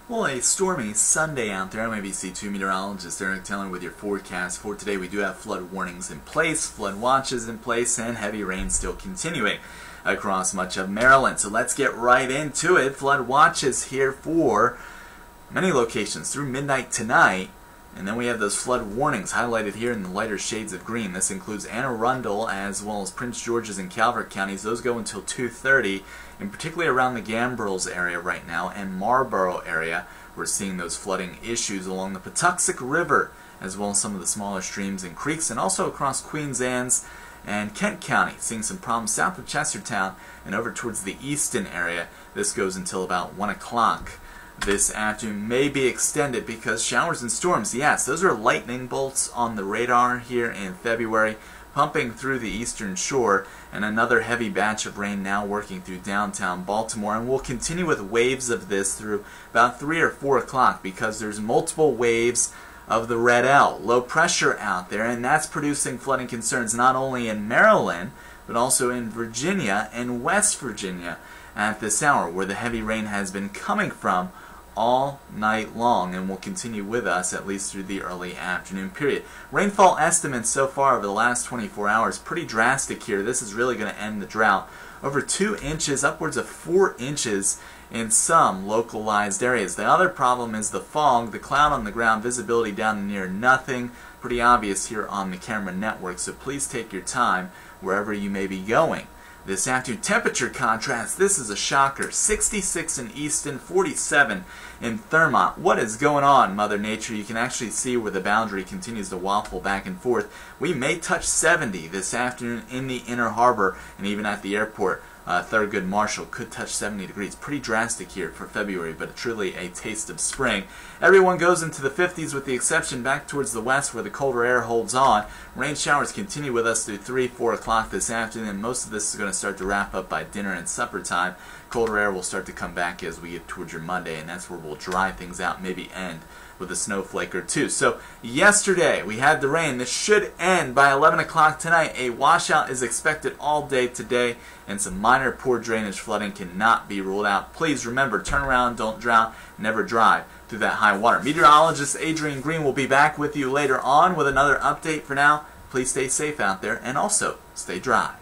Well, a stormy Sunday out there. I'm ABC2 meteorologist Eric Taylor with your forecast for today. We do have flood warnings in place, flood watches in place, and heavy rain still continuing across much of Maryland. So let's get right into it. Flood watches here for many locations through midnight tonight. And then we have those flood warnings highlighted here in the lighter shades of green. This includes Anne Arundel as well as Prince George's and Calvert counties. Those go until 2:30, and particularly around the Gambrels area right now and Marlborough area. We're seeing those flooding issues along the Patuxent River as well as some of the smaller streams and creeks, and also across Queens Anne's and Kent County. Seeing some problems south of Chestertown and over towards the Easton area. This goes until about 1 o'clock. This afternoon may be extended because showers and storms, yes, those are lightning bolts on the radar here in February, pumping through the eastern shore, and another heavy batch of rain now working through downtown Baltimore. And we'll continue with waves of this through about 3 or 4 o'clock because there's multiple waves of the red L, low pressure out there, and that's producing flooding concerns not only in Maryland, but also in Virginia and West Virginia at this hour, where the heavy rain has been coming from all night long and will continue with us at least through the early afternoon period. Rainfall estimates so far over the last 24 hours, pretty drastic here. This is really going to end the drought. Over 2 inches, upwards of 4 inches in some localized areas. The other problem is the fog, the cloud on the ground, visibility down near nothing. Pretty obvious here on the camera network, so please take your time wherever you may be going. This afternoon, temperature contrast, this is a shocker. 66 in Easton, 47 in Thurmont. What is going on, Mother Nature? You can actually see where the boundary continues to waffle back and forth. We may touch 70 this afternoon in the Inner Harbor and even at the airport. Thurgood Marshall could touch 70 degrees. Pretty drastic here for February, but truly a taste of spring. Everyone goes into the 50s with the exception back towards the west where the colder air holds on. Rain showers continue with us through 3, 4 o'clock this afternoon, and most of this is going to start to wrap up by dinner and supper time. Colder air will start to come back as we get towards your Monday, and that's where we'll dry things out, maybe end with a snowflake or two. So yesterday we had the rain. This should end by 11 o'clock tonight. A washout is expected all day today, and some minor poor drainage flooding cannot be ruled out. Please remember, turn around, don't drown, never drive through that high water. Meteorologist Adrian Green will be back with you later on with another update. For now, please stay safe out there and also stay dry.